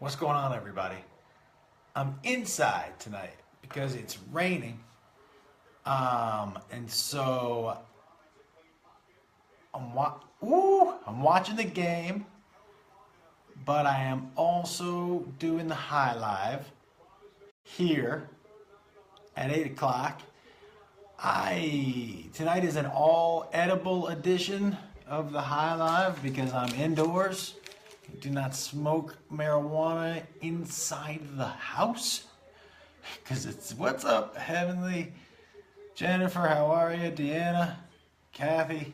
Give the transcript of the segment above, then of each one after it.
What's going on, everybody? I'm inside tonight because it's raining. And so I'm watching the game, but I am also doing the high live here at 8 o'clock. Tonight is an all edible edition of the high live because I'm indoors. Do not smoke marijuana inside the house because it's what's up, Heavenly, Jennifer, how are you, Deanna, Kathy,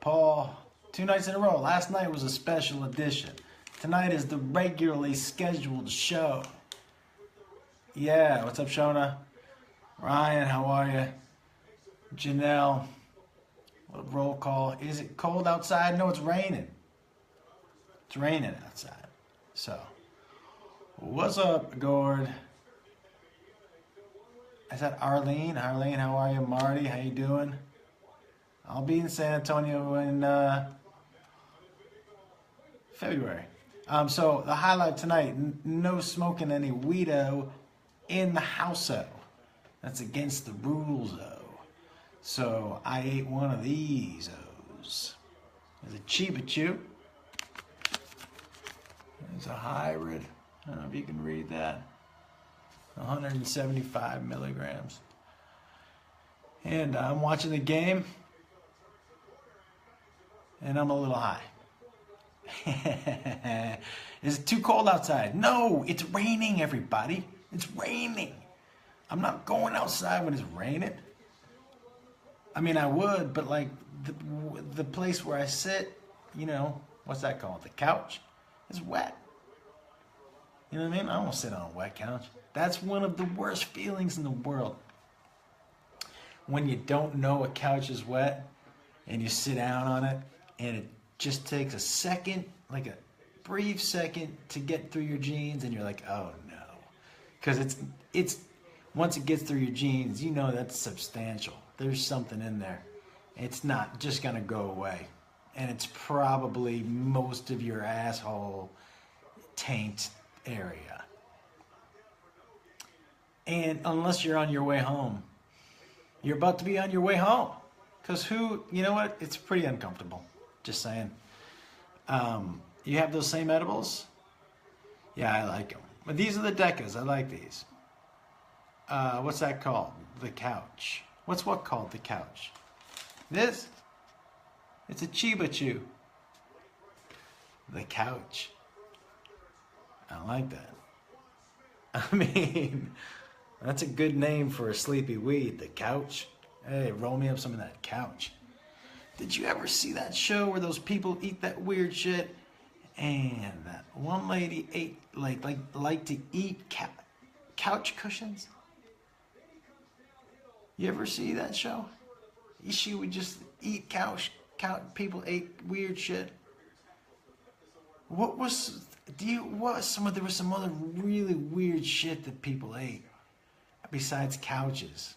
Paul. 2 nights in a row. Last night was a special edition. Tonight is the regularly scheduled show. Yeah, what's up, Shona? Ryan, how are you? Janelle, roll call. Is it cold outside? No, it's raining. It's raining outside. So, what's up, Gord? Is that Arlene? Arlene, how are you? Marty, how you doing? I'll be in San Antonio in February. So the highlight tonight: no smoking any weedo in the house-o. That's against the rules-o. So I ate one of these-os. There's a Chiba Chew. It's a hybrid. I don't know if you can read that. 175 milligrams. And I'm watching the game. And I'm a little high. Is it too cold outside? No, it's raining, everybody. It's raining. I'm not going outside when it's raining. I mean, I would, but like the place where I sit, you know, what's that called? The couch? It's wet. You know what I mean? I don't want to sit on a wet couch. That's one of the worst feelings in the world. When you don't know a couch is wet and you sit down on it and it just takes a second, like a brief second to get through your jeans and you're like, oh no. Because it's once it gets through your jeans, you know that's substantial. There's something in there. It's not just going to go away. And it's probably most of your asshole taint area. And unless you're on your way home, you're about to be on your way home. Because you know what? It's pretty uncomfortable. Just saying. You have those same edibles? Yeah, I like them. But these are the Decas. I like these. What's that called? The couch. What's what called the couch? This? It's a Chiba Chew. The couch. I like that. I mean, that's a good name for a sleepy weed, the couch. Hey, roll me up some of that couch. Did you ever see that show where those people eat that weird shit? And that one lady ate like to eat couch cushions. You ever see that show? She would just eat couch. People ate weird shit. There was some other really weird shit that people ate besides couches.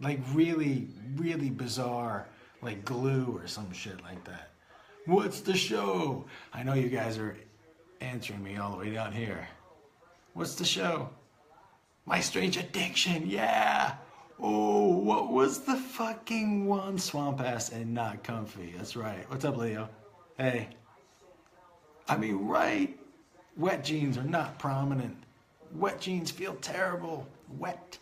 Like really, really bizarre, like glue or some shit like that. What's the show? I know you guys are answering me all the way down here. What's the show? My Strange Addiction, yeah! Oh, what was the fucking one? Swamp Ass and Not Comfy. That's right. What's up, Leo? Hey. I mean, right? Wet jeans are not prominent. Wet jeans feel terrible. Wet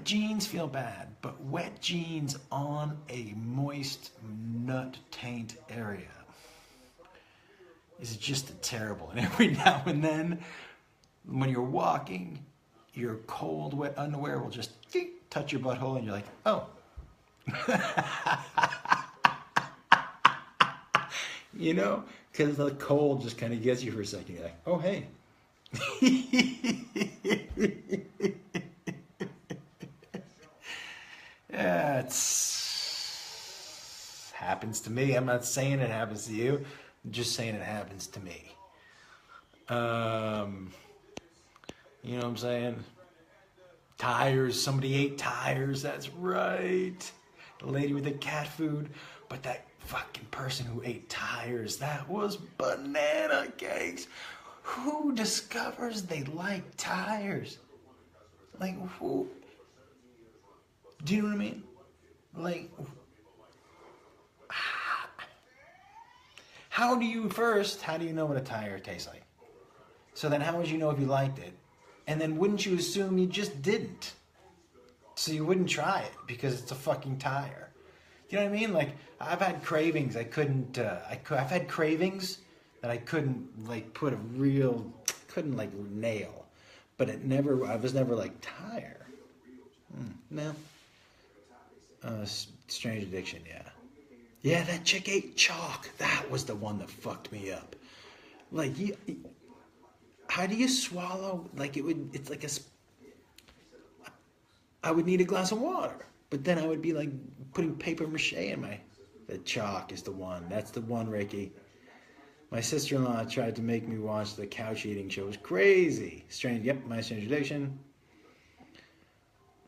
jeans feel bad, but wet jeans on a moist nut taint area is just terrible. And every now and then, when you're walking, your cold, wet underwear will just touch your butthole, and you're like, oh. You know? Because the cold just kind of gets you for a second. You're like, oh, hey. Yeah, it happens to me. I'm not saying it happens to you. I'm just saying it happens to me. You know what I'm saying? Tires. Somebody ate tires. That's right. The lady with the cat food. But that fucking person who ate tires, that was banana cakes. Who discovers they like tires? Like, who? Do you know what I mean? Like, how do you know what a tire tastes like? So then how would you know if you liked it? And then wouldn't you assume you just didn't? So you wouldn't try it because it's a fucking tire. You know what I mean? Like, I've had cravings I've had cravings that I couldn't, like, couldn't, like, nail. But I was never like, tire. No. Strange addiction, yeah. Yeah, that chick ate chalk. That was the one that fucked me up. Like, how do you swallow? Like, it's like I would need a glass of water. But then I would be like putting paper mache in the chalk is the one. That's the one, Ricky. My sister-in-law tried to make me watch the couch eating show. It was crazy. My strange addiction.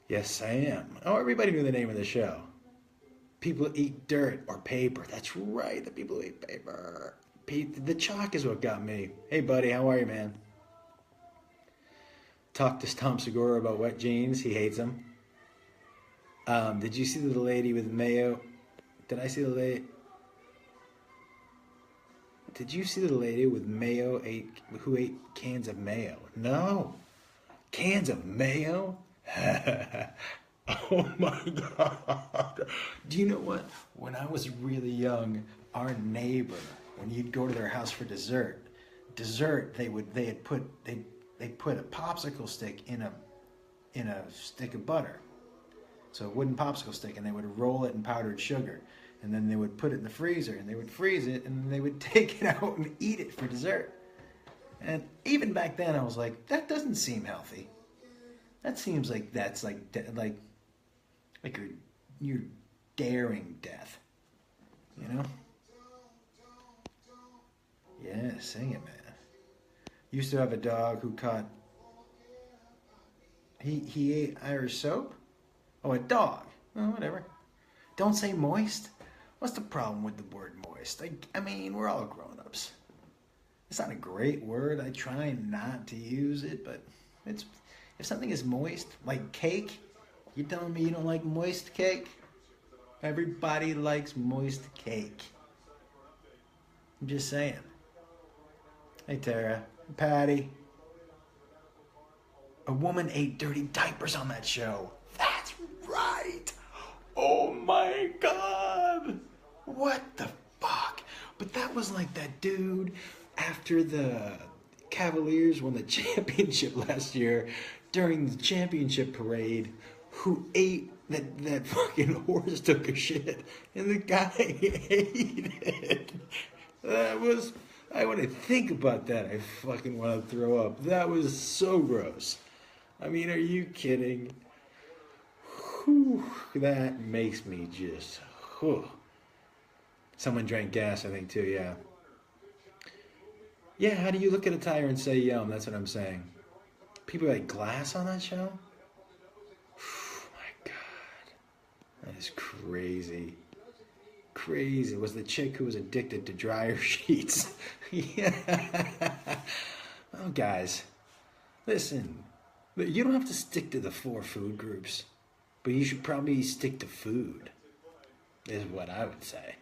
Yes, I am. Oh, everybody knew the name of the show. People eat dirt or paper. That's right, the people who eat paper. The chalk is what got me. Hey, buddy, how are you, man? Talked to Tom Segura about wet jeans. He hates them. Did you see the lady with mayo? Did I see the lady? Did you see the lady with mayo who ate cans of mayo? No. Cans of mayo? Oh my God. Do you know what? When I was really young, our neighbor, when you'd go to their house for dessert, they put a popsicle stick in a stick of butter. So a wooden popsicle stick, and they would roll it in powdered sugar. And then they would put it in the freezer, and they would freeze it, and then they would take it out and eat it for dessert. And even back then, I was like, that doesn't seem healthy. That seems like that's like you're daring death, you know? Yeah, sing it, man. Used to have a dog who caught. He ate Irish soap. Oh, a dog. Oh, whatever. Don't say moist. What's the problem with the word moist? I mean, we're all grown-ups. It's not a great word. I try not to use it, but if something is moist, like cake, you telling me you don't like moist cake? Everybody likes moist cake. I'm just saying. Hey, Tara. Patty. A woman ate dirty diapers on that show. That's right. Oh my God. What the fuck? But that was like that dude after the Cavaliers won the championship last year during the championship parade who ate that fucking horse took a shit and the guy ate it. When I think about that, I fucking want to throw up. That was so gross. I mean, are you kidding? Whew, that makes me just... Whew. Someone drank gas, I think, too, yeah. Yeah, how do you look at a tire and say yum? That's what I'm saying. People like glass on that show? Oh, my God. That is crazy. Crazy. It was the chick who was addicted to dryer sheets. Yeah. Oh, guys. Listen. You don't have to stick to the 4 food groups. But you should probably stick to food. Is what I would say.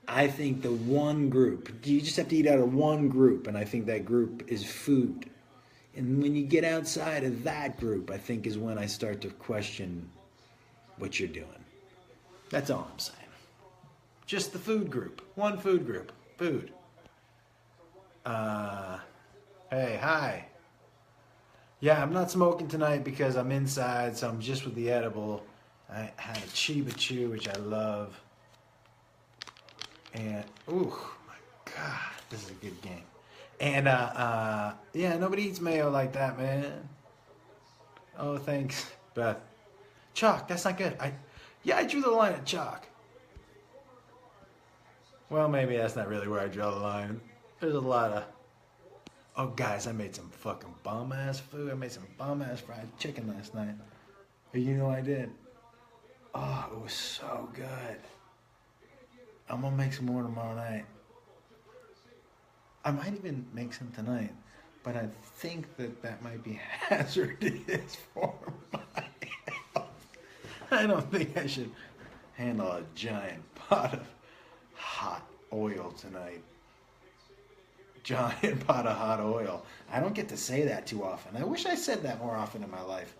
I think the one group, you just have to eat out of one group, and I think that group is food. And when you get outside of that group, I think is when I start to question what you're doing. That's all I'm saying. Just the food group. One food group. Food. Hey, hi. Yeah, I'm not smoking tonight because I'm inside, so I'm just with the edible. I had a Chiba Chew, which I love. And, ooh, my God, this is a good game. And, yeah, nobody eats mayo like that, man. Oh, thanks, Beth. Chalk, that's not good. I drew the line at chalk. Well, maybe that's not really where I draw the line. There's a lot of... Oh, guys, I made some fucking bomb-ass food. I made some bomb-ass fried chicken last night. You know I did. Oh, it was so good. I'm gonna make some more tomorrow night. I might even make some tonight, but I think that might be hazardous for my health. I don't think I should handle a giant pot of hot oil tonight. Giant pot of hot oil. I don't get to say that too often. I wish I said that more often in my life.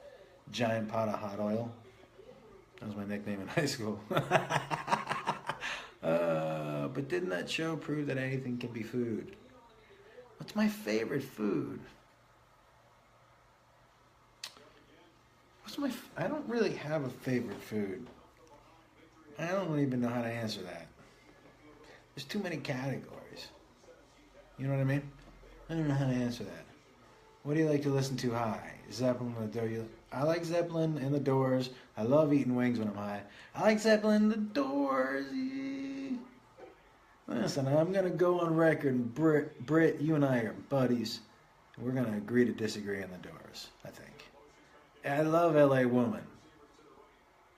Giant pot of hot oil. That was my nickname in high school. But didn't that show prove that anything can be food? What's my favorite food? I don't really have a favorite food. I don't even know how to answer that. There's too many categories. You know what I mean? I don't know how to answer that. What do you like to listen to high? Zeppelin and the Doors. I like Zeppelin and the Doors. I love eating wings when I'm high. I like Zeppelin and the Doors. Listen, I'm going to go on record, and Britt, you and I are buddies. We're going to agree to disagree on the Doors, I think. I love L.A. Woman.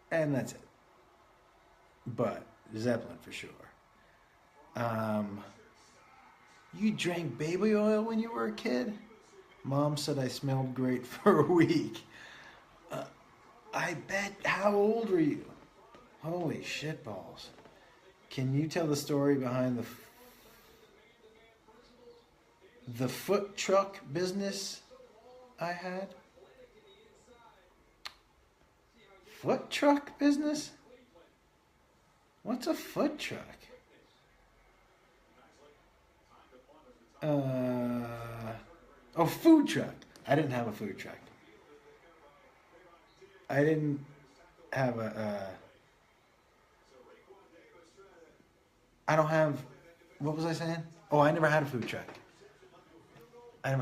And that's it. But Zeppelin for sure. You drank baby oil when you were a kid? Mom said I smelled great for a week. I bet. How old were you? Holy shitballs. Can you tell the story behind the foot truck business I had? Foot truck business? What's a foot truck? Oh, food truck. I didn't have a food truck. I didn't have I don't have, what was I saying? Oh, I never had a food truck. When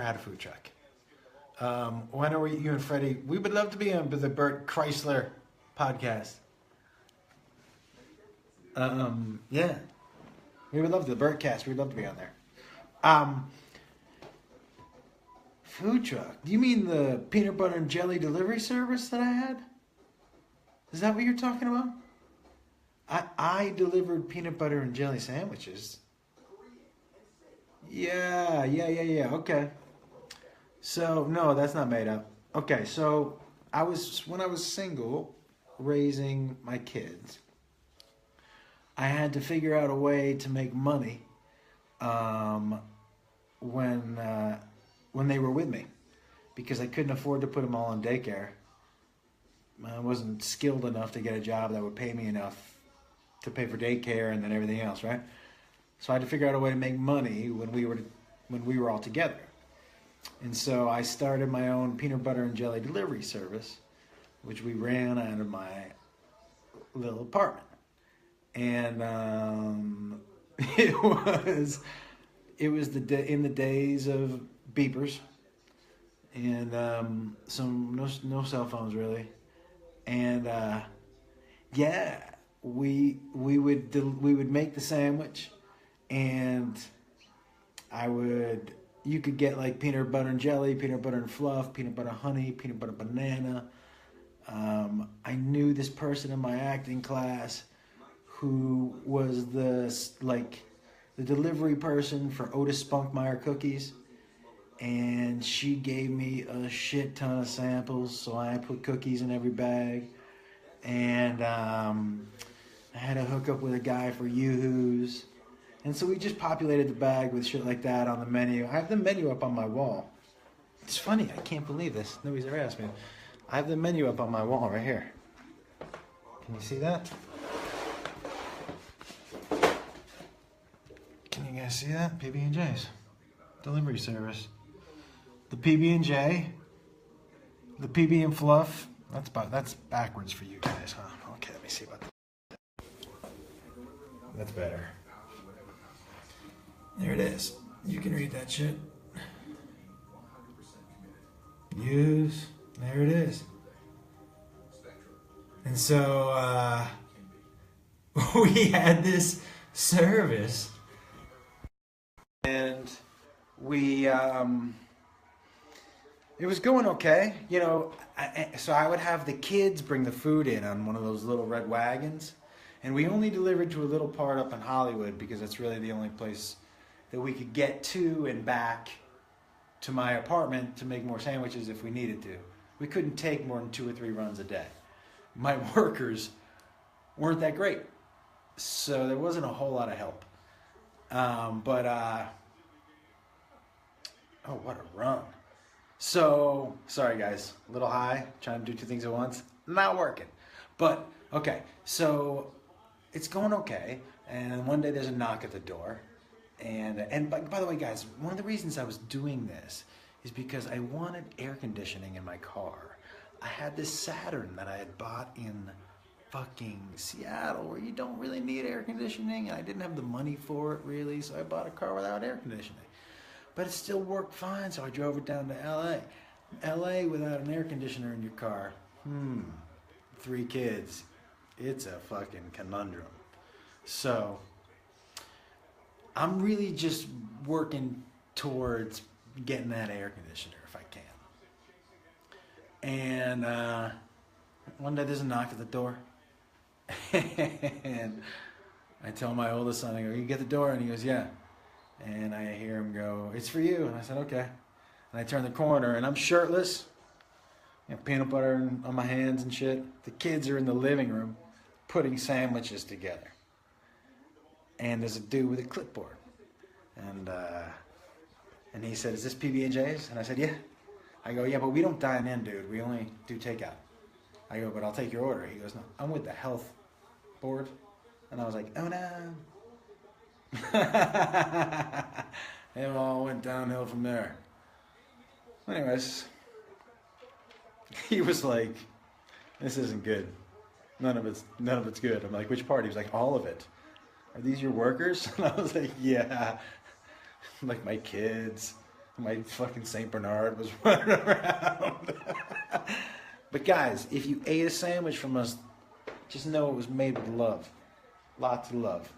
are you and Freddie? We would love to be on the Bert Chrysler podcast. Yeah. We would love the Bertcast. We'd love to be on there. Food truck. Do you mean the peanut butter and jelly delivery service that I had? Is that what you're talking about? I delivered peanut butter and jelly sandwiches. Yeah. Okay. So, no, that's not made up. Okay, so when I was single, raising my kids, I had to figure out a way to make money when they were with me, because I couldn't afford to put them all in daycare. I wasn't skilled enough to get a job that would pay me enough to pay for daycare and then everything else, right? So I had to figure out a way to make money when we were all together. And so I started my own peanut butter and jelly delivery service, which we ran out of my little apartment. And it was in the days of beepers and no cell phones really. And yeah, we would make the sandwich, and you could get like peanut butter and jelly, peanut butter and fluff, peanut butter honey, peanut butter banana. I knew this person in my acting class who was the delivery person for Otis Spunkmeyer cookies, and she gave me a shit ton of samples, so I put cookies in every bag. And I had to hook up with a guy for Yoo-Hoos. And so we just populated the bag with shit like that on the menu. I have the menu up on my wall. It's funny, I can't believe this. Nobody's ever asked me. I have the menu up on my wall right here. Can you see that? Can you guys see that? PB&J's delivery service. The PB&J, the PB and Fluff. That's backwards for you guys, huh? Okay, let me see about that. That's better. There it is. You can read that shit. Use. There it is. And so we had this service, and we it was going okay, you know. So I would have the kids bring the food in on one of those little red wagons, and we only delivered to a little part up in Hollywood because that's really the only place that we could get to and back to my apartment to make more sandwiches if we needed to. We couldn't take more than 2 or 3 runs a day. My workers weren't that great, so there wasn't a whole lot of help. Oh, what a run. So, sorry guys, a little high, trying to do 2 things at once, not working. But, okay, so it's going okay, and one day there's a knock at the door. And by the way, guys, one of the reasons I was doing this is because I wanted air conditioning in my car. I had this Saturn that I had bought in fucking Seattle where you don't really need air conditioning, and I didn't have the money for it really, so I bought a car without air conditioning. But it still worked fine, so I drove it down to LA. LA without an air conditioner in your car, 3 kids, it's a fucking conundrum. So I'm really just working towards getting that air conditioner if I can. And one day there's a knock at the door. And I tell my oldest son, I go, "You get the door?" And he goes, "Yeah." And I hear him go, "It's for you." And I said, "Okay." And I turn the corner and I'm shirtless. Peanut butter on my hands and shit. The kids are in the living room putting sandwiches together. And there's a dude with a clipboard. And he said, "Is this PB&J's?" And I said, "Yeah." I go, "Yeah, but we don't dine in, dude. We only do takeout." I go, "But I'll take your order." He goes, "No, I'm with the health board." And I was like, "Oh no." It all went downhill from there. Anyways, he was like, "This isn't good. None of it's good." I'm like, "Which part?" He was like, "All of it." "Are these your workers?" And I was like, "Yeah." Like my kids, my fucking Saint Bernard was running around. But guys, if you ate a sandwich from us, just know it was made with love. Lots of love.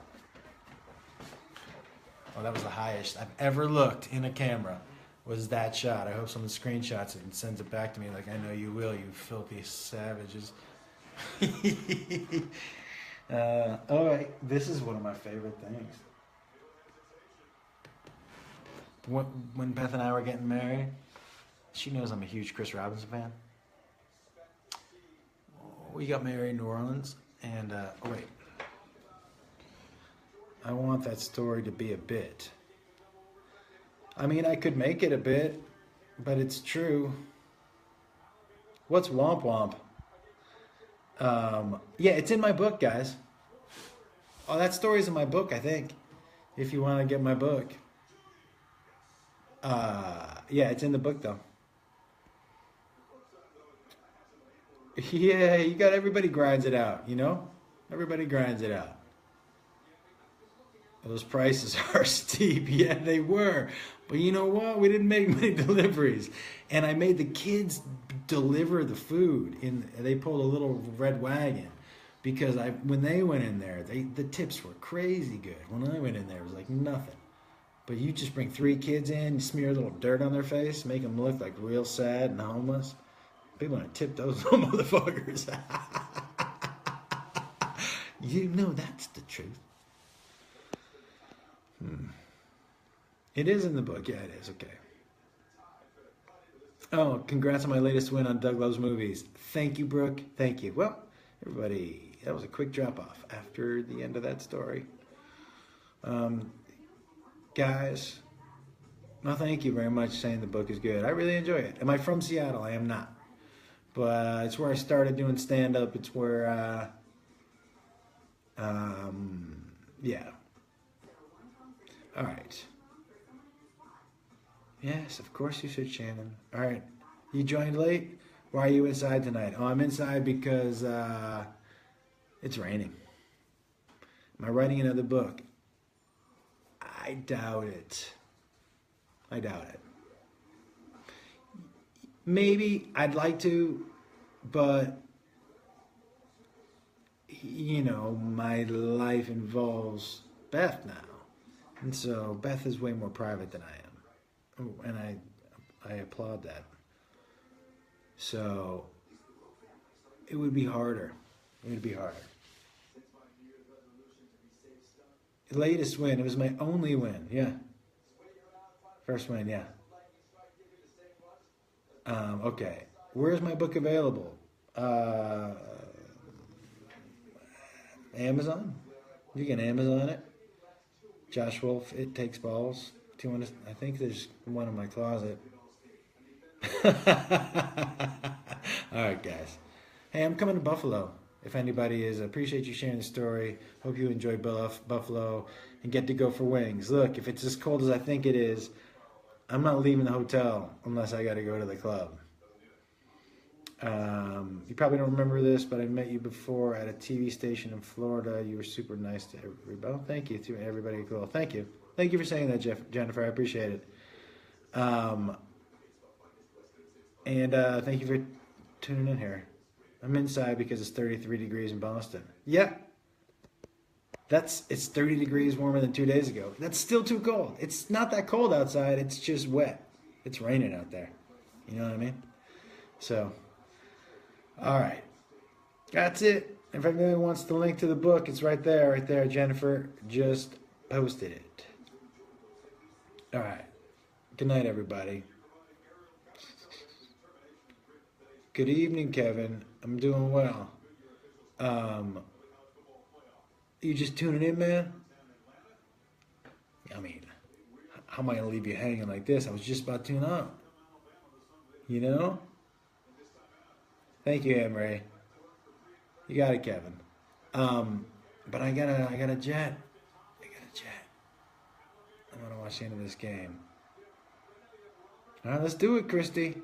Oh, that was the highest I've ever looked in a camera, was that shot. I hope someone screenshots it and sends it back to me like I know you will, you filthy savages. This is one of my favorite things. When Beth and I were getting married, she knows I'm a huge Chris Robinson fan. We got married in New Orleans, and I want that story to be a bit. I mean, I could make it a bit, but it's true. What's Womp Womp? Yeah, it's in my book, guys. Oh, that story's in my book, I think. If you want to get my book. Yeah, it's in the book, though. Yeah, you got everybody grinds it out, you know? Everybody grinds it out. Those prices are steep. Yeah, they were. But you know what? We didn't make many deliveries. And I made the kids deliver the food. They pulled a little red wagon. Because when they went in there, the tips were crazy good. When I went in there, it was like nothing. But you just bring 3 kids in, you smear a little dirt on their face, make them look like real sad and homeless. People want to tip those little motherfuckers. You know that's the truth. It is in the book. Yeah, it is. Okay. Oh, congrats on my latest win on Doug Loves Movies. Thank you, Brooke. Thank you. Well, everybody, that was a quick drop-off after the end of that story. Guys, no, thank you very much saying the book is good. I really enjoy it. Am I from Seattle? I am not. But it's where I started doing stand-up. It's where, yeah. All right. Yes, of course you should, Shannon. All right. You joined late? Why are you inside tonight? Oh, I'm inside because it's raining. Am I writing another book? I doubt it. I doubt it. Maybe I'd like to, but you know, my life involves Beth now. And so Beth is way more private than I am. And I applaud that. So it would be harder. It would be harder. Latest win. It was my only win. Yeah. First win, yeah. Okay. Where's my book available? Amazon. You can Amazon it. Josh Wolf, It Takes Balls. Do you want to? I think there's one in my closet. All right, guys. Hey, I'm coming to Buffalo. If anybody is, I appreciate you sharing the story. Hope you enjoy Buffalo and get to go for wings. Look, if it's as cold as I think it is, I'm not leaving the hotel unless I got to go to the club. You probably don't remember this, but I met you before at a TV station in Florida. You were super nice to everybody. Oh, thank you to everybody. Cool. Thank you. Thank you for saying that, Jennifer. I appreciate it. And thank you for tuning in here. I'm inside because it's 33 degrees in Boston. Yeah. It's 30 degrees warmer than 2 days ago. That's still too cold. It's not that cold outside. It's just wet. It's raining out there. You know what I mean? So, all right. That's it. If anybody wants the link to the book, it's right there. Right there. Jennifer just posted it. All right. Good night, everybody. Good evening, Kevin. I'm doing well. You just tuning in, man? I mean, how am I going to leave you hanging like this? I was just about to tune up. You know? Thank you, Anne-Marie. You got it, Kevin. But I got a jet. I got a jet. I'm going to watch the end of this game. All right, let's do it, Christy.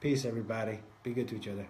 Peace, everybody. Be good to each other.